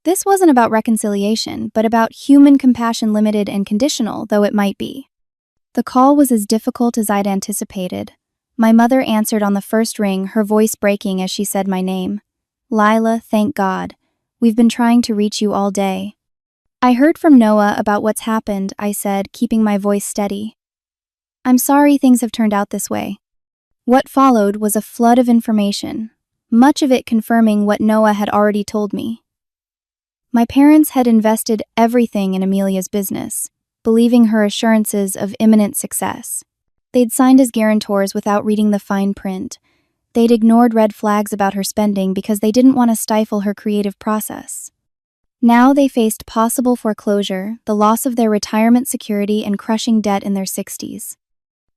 A: This wasn't about reconciliation, but about human compassion, limited and conditional, though it might be. The call was as difficult as I'd anticipated. My mother answered on the first ring, her voice breaking as she said my name. Lila, thank God. We've been trying to reach you all day. I heard from Noah about what's happened, I said, keeping my voice steady. I'm sorry things have turned out this way. What followed was a flood of information, much of it confirming what Noah had already told me. My parents had invested everything in Amelia's business, believing her assurances of imminent success. They'd signed as guarantors without reading the fine print. They'd ignored red flags about her spending because they didn't want to stifle her creative process. Now they faced possible foreclosure, the loss of their retirement security, and crushing debt in their 60s.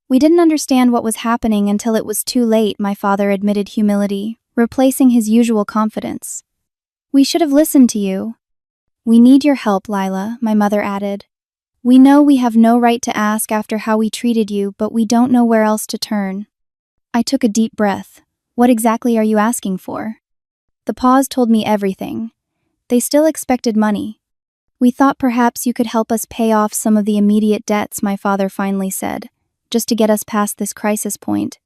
A: We didn't understand what was happening until it was too late, my father admitted, humility replacing his usual confidence. We should have listened to you. We need your help, Lila, my mother added. We know we have no right to ask after how we treated you, but we don't know where else to turn. I took a deep breath. What exactly are you asking for? The pause told me everything. They still expected money. We thought perhaps you could help us pay off some of the immediate debts, my father finally said, just to get us past this crisis point.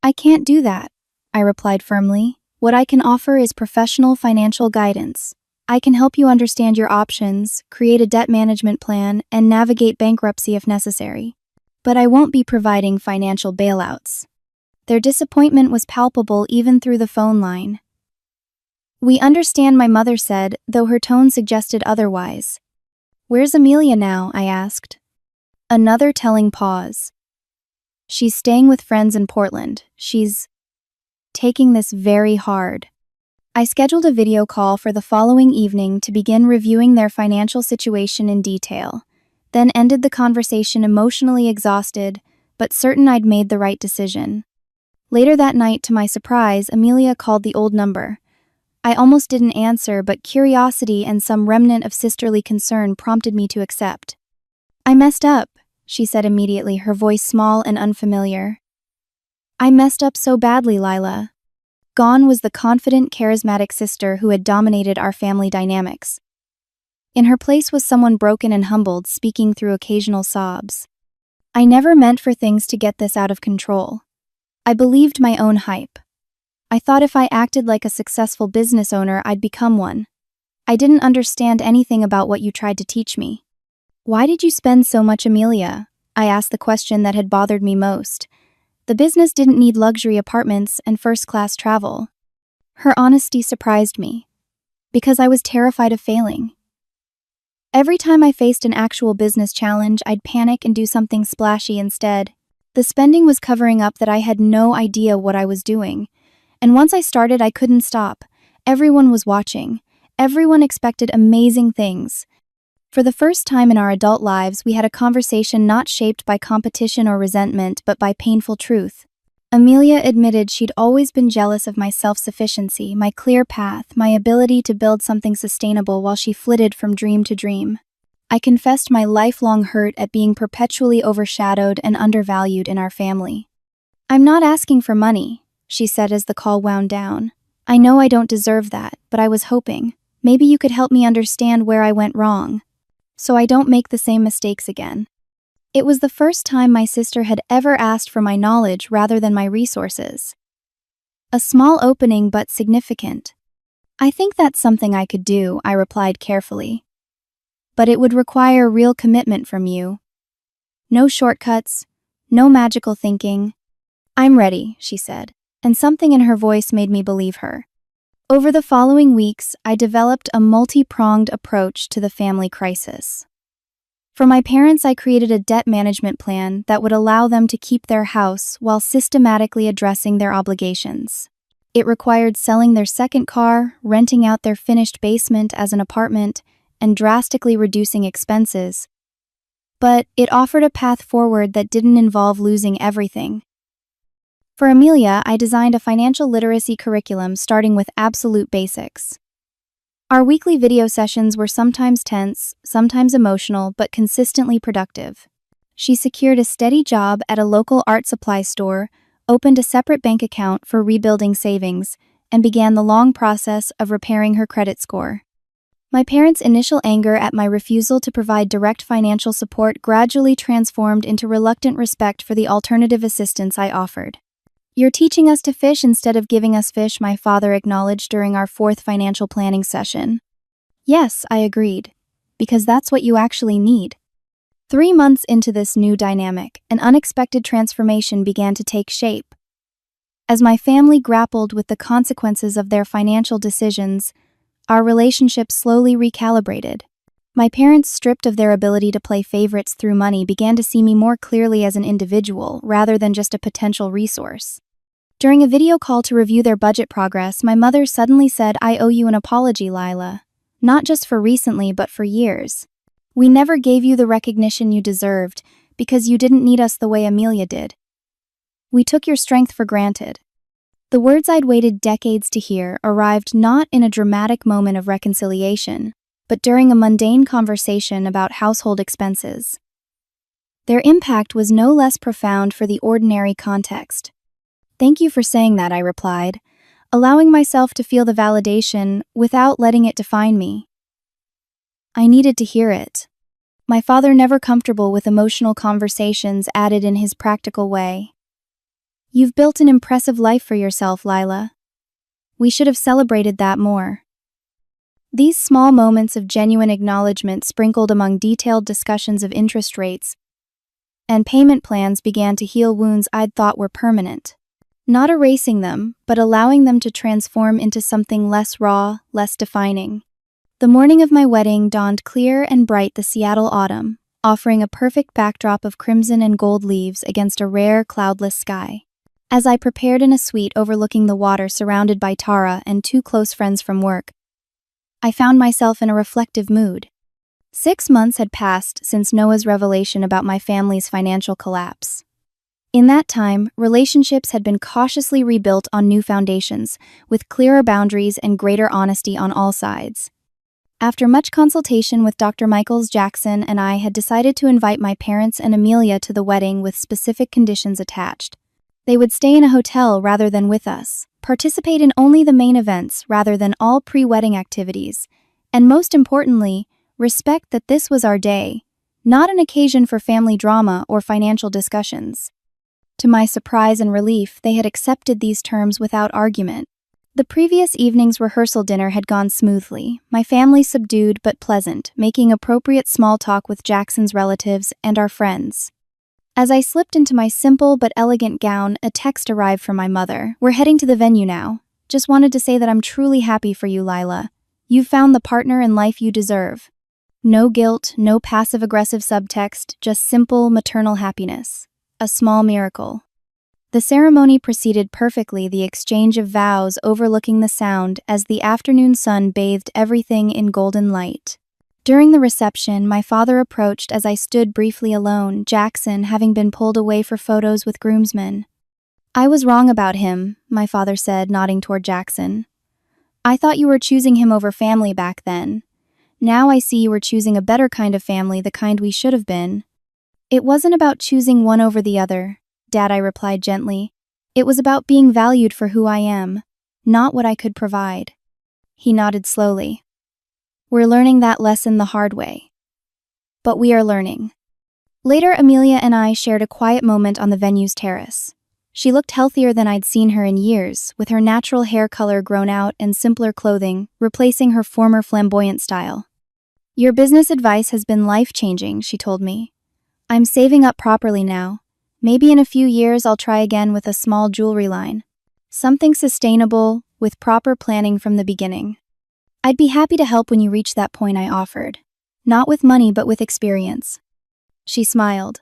A: I can't do that, I replied firmly. What I can offer is professional financial guidance. I can help you understand your options, create a debt management plan, and navigate bankruptcy if necessary. But I won't be providing financial bailouts. Their disappointment was palpable even through the phone line. We understand, my mother said, though her tone suggested otherwise. Where's Amelia now? I asked. Another telling pause. She's staying with friends in Portland. She's taking this very hard. I scheduled a video call for the following evening to begin reviewing their financial situation in detail, then ended the conversation emotionally exhausted, but certain I'd made the right decision. Later that night, to my surprise, Amelia called the old number. I almost didn't answer, but curiosity and some remnant of sisterly concern prompted me to accept. I messed up, she said immediately, her voice small and unfamiliar. I messed up so badly, Lila. Gone was the confident, charismatic sister who had dominated our family dynamics. In her place was someone broken and humbled, speaking through occasional sobs. I never meant for things to get this out of control. I believed my own hype. I thought if I acted like a successful business owner, I'd become one. I didn't understand anything about what you tried to teach me. Why did you spend so much, Amelia? I asked the question that had bothered me most. The business didn't need luxury apartments and first-class travel. Her honesty surprised me. Because I was terrified of failing. Every time I faced an actual business challenge, I'd panic and do something splashy instead. The spending was covering up that I had no idea what I was doing. And once I started, I couldn't stop. Everyone was watching. Everyone expected amazing things. For the first time in our adult lives, we had a conversation not shaped by competition or resentment, but by painful truth. Amelia admitted she'd always been jealous of my self-sufficiency, my clear path, my ability to build something sustainable while she flitted from dream to dream. I confessed my lifelong hurt at being perpetually overshadowed and undervalued in our family. I'm not asking for money, she said as the call wound down. I know I don't deserve that, but I was hoping. Maybe you could help me understand where I went wrong, so I don't make the same mistakes again. It was the first time my sister had ever asked for my knowledge rather than my resources. A small opening but significant. I think that's something I could do, I replied carefully. But it would require real commitment from you. No shortcuts, no magical thinking. I'm ready, she said, and something in her voice made me believe her. Over the following weeks, I developed a multi-pronged approach to the family crisis. For my parents, I created a debt management plan that would allow them to keep their house while systematically addressing their obligations. It required selling their second car, renting out their finished basement as an apartment, and drastically reducing expenses. But it offered a path forward that didn't involve losing everything. For Amelia, I designed a financial literacy curriculum starting with absolute basics. Our weekly video sessions were sometimes tense, sometimes emotional, but consistently productive. She secured a steady job at a local art supply store, opened a separate bank account for rebuilding savings, and began the long process of repairing her credit score. My parents' initial anger at my refusal to provide direct financial support gradually transformed into reluctant respect for the alternative assistance I offered. You're teaching us to fish instead of giving us fish, my father acknowledged during our fourth financial planning session. Yes, I agreed, because that's what you actually need. 3 months into this new dynamic, an unexpected transformation began to take shape. As my family grappled with the consequences of their financial decisions, our relationship slowly recalibrated. My parents, stripped of their ability to play favorites through money, began to see me more clearly as an individual rather than just a potential resource. During a video call to review their budget progress, my mother suddenly said, "I owe you an apology, Lila. Not just for recently, but for years. We never gave you the recognition you deserved because you didn't need us the way Amelia did. We took your strength for granted." The words I'd waited decades to hear arrived not in a dramatic moment of reconciliation, but during a mundane conversation about household expenses. Their impact was no less profound for the ordinary context. "Thank you for saying that," I replied, allowing myself to feel the validation without letting it define me. I needed to hear it. My father, never comfortable with emotional conversations, added in his practical way, "You've built an impressive life for yourself, Lila. We should have celebrated that more." These small moments of genuine acknowledgement, sprinkled among detailed discussions of interest rates and payment plans, began to heal wounds I'd thought were permanent. Not erasing them, but allowing them to transform into something less raw, less defining. The morning of my wedding dawned clear and bright, the Seattle autumn, offering a perfect backdrop of crimson and gold leaves against a rare, cloudless sky. As I prepared in a suite overlooking the water, surrounded by Tara and 2 close friends from work, I found myself in a reflective mood. 6 months had passed since Noah's revelation about my family's financial collapse. In that time, relationships had been cautiously rebuilt on new foundations, with clearer boundaries and greater honesty on all sides. After much consultation with Dr. Michaels, Jackson and I had decided to invite my parents and Amelia to the wedding with specific conditions attached. They would stay in a hotel rather than with us, participate in only the main events rather than all pre-wedding activities, and most importantly, respect that this was our day, not an occasion for family drama or financial discussions. To my surprise and relief, they had accepted these terms without argument. The previous evening's rehearsal dinner had gone smoothly, my family subdued but pleasant, making appropriate small talk with Jackson's relatives and our friends. As I slipped into my simple but elegant gown, a text arrived from my mother. "We're heading to the venue now. Just wanted to say that I'm truly happy for you, Lila. You've found the partner in life you deserve." No guilt, no passive-aggressive subtext, just simple maternal happiness. A small miracle. The ceremony proceeded perfectly, the exchange of vows overlooking the sound as the afternoon sun bathed everything in golden light. During the reception, my father approached as I stood briefly alone, Jackson having been pulled away for photos with groomsmen. "I was wrong about him," my father said, nodding toward Jackson. "I thought you were choosing him over family back then. Now I see you were choosing a better kind of family, the kind we should have been." "It wasn't about choosing one over the other, Dad," I replied gently. "It was about being valued for who I am, not what I could provide." He nodded slowly. "We're learning that lesson the hard way. But we are learning." Later, Amelia and I shared a quiet moment on the venue's terrace. She looked healthier than I'd seen her in years, with her natural hair color grown out and simpler clothing, replacing her former flamboyant style. "Your business advice has been life-changing," she told me. "I'm saving up properly now. Maybe in a few years I'll try again with a small jewelry line. Something sustainable, with proper planning from the beginning." "I'd be happy to help when you reach that point," I offered. "Not with money, but with experience." She smiled.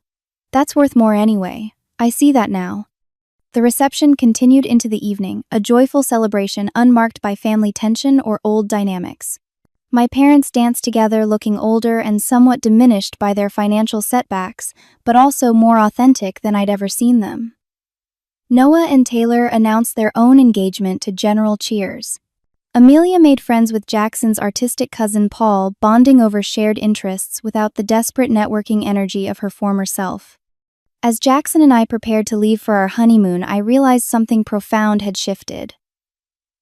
A: "That's worth more anyway. I see that now." The reception continued into the evening, a joyful celebration unmarked by family tension or old dynamics. My parents danced together, looking older and somewhat diminished by their financial setbacks, but also more authentic than I'd ever seen them. Noah and Taylor announced their own engagement to general cheers. Amelia made friends with Jackson's artistic cousin Paul, bonding over shared interests without the desperate networking energy of her former self. As Jackson and I prepared to leave for our honeymoon, I realized something profound had shifted.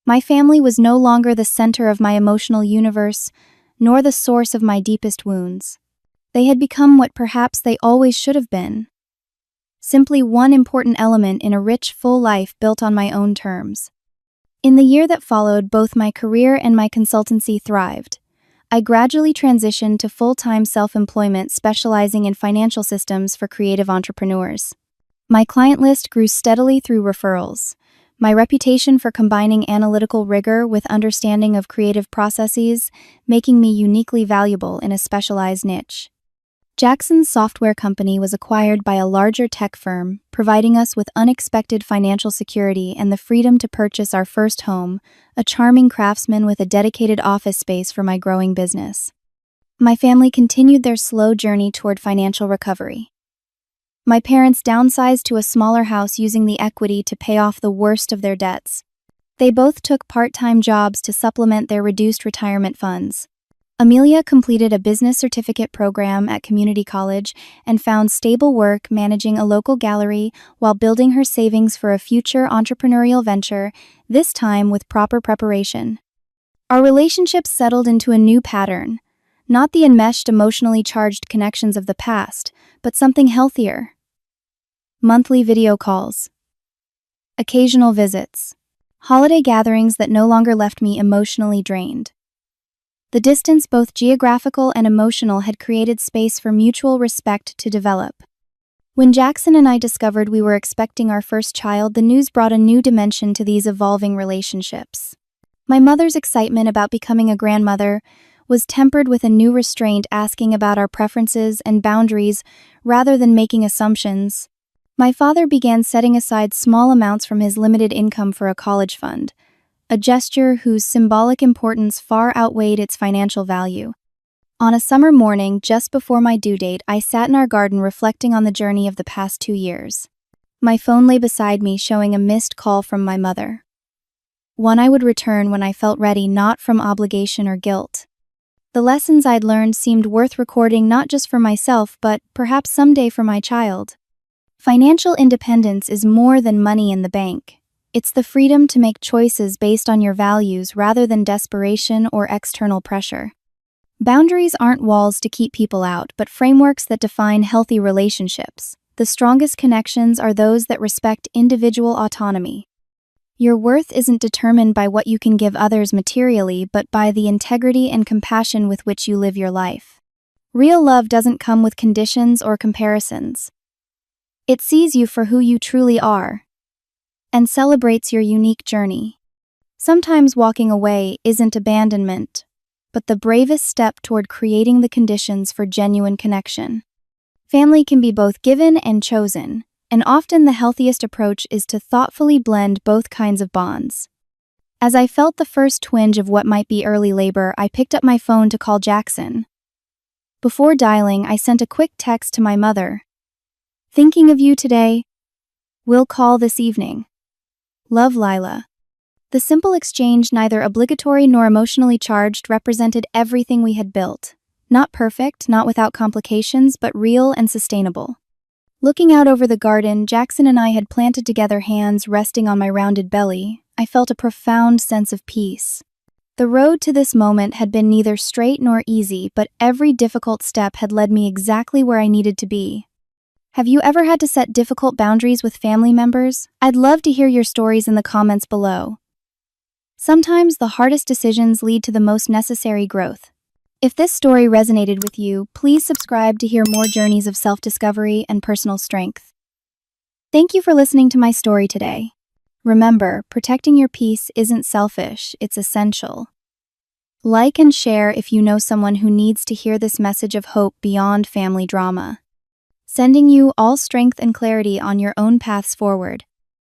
A: My family was no longer the center of my emotional universe, nor the source of my deepest wounds. They had become what perhaps they always should have been. Simply one important element in a rich, full life built on my own terms. In the year that followed, both my career and my consultancy thrived. I gradually transitioned to full-time self-employment, specializing in financial systems for creative entrepreneurs. My client list grew steadily through referrals. My reputation for combining analytical rigor with understanding of creative processes, making me uniquely valuable in a specialized niche. Jackson's software company was acquired by a larger tech firm, providing us with unexpected financial security and the freedom to purchase our first home, a charming craftsman with a dedicated office space for my growing business. My family continued their slow journey toward financial recovery. My parents downsized to a smaller house using the equity to pay off the worst of their debts. They both took part-time jobs to supplement their reduced retirement funds. Amelia completed a business certificate program at community college and found stable work managing a local gallery while building her savings for a future entrepreneurial venture, this time with proper preparation. Our relationship settled into a new pattern, not the enmeshed, emotionally charged connections of the past, but something healthier. Monthly video calls. Occasional visits. Holiday gatherings that no longer left me emotionally drained. The distance, both geographical and emotional, had created space for mutual respect to develop. When Jackson and I discovered we were expecting our first child, the news brought a new dimension to these evolving relationships. My mother's excitement about becoming a grandmother was tempered with a new restraint, asking about our preferences and boundaries rather than making assumptions. My father began setting aside small amounts from his limited income for a college fund, a gesture whose symbolic importance far outweighed its financial value. On a summer morning, just before my due date, I sat in our garden reflecting on the journey of the past 2 years. My phone lay beside me, showing a missed call from my mother. One I would return when I felt ready, not from obligation or guilt. The lessons I'd learned seemed worth recording, not just for myself, but perhaps someday for my child. Financial independence is more than money in the bank. It's the freedom to make choices based on your values rather than desperation or external pressure. Boundaries aren't walls to keep people out, but frameworks that define healthy relationships. The strongest connections are those that respect individual autonomy. Your worth isn't determined by what you can give others materially, but by the integrity and compassion with which you live your life. Real love doesn't come with conditions or comparisons. It sees you for who you truly are and celebrates your unique journey. Sometimes walking away isn't abandonment, but the bravest step toward creating the conditions for genuine connection. Family can be both given and chosen, and often the healthiest approach is to thoughtfully blend both kinds of bonds. As I felt the first twinge of what might be early labor, I picked up my phone to call Jackson. Before dialing, I sent a quick text to my mother. "Thinking of you today. We'll call this evening. Love, Lila." The simple exchange, neither obligatory nor emotionally charged, represented everything we had built. Not perfect, not without complications, but real and sustainable. Looking out over the garden Jackson and I had planted together, hands resting on my rounded belly, I felt a profound sense of peace. The road to this moment had been neither straight nor easy, but every difficult step had led me exactly where I needed to be. Have you ever had to set difficult boundaries with family members? I'd love to hear your stories in the comments below. Sometimes the hardest decisions lead to the most necessary growth. If this story resonated with you, please subscribe to hear more journeys of self-discovery and personal strength. Thank you for listening to my story today. Remember, protecting your peace isn't selfish, it's essential. Like and share if you know someone who needs to hear this message of hope beyond family drama. Sending you all strength and clarity on your own paths forward.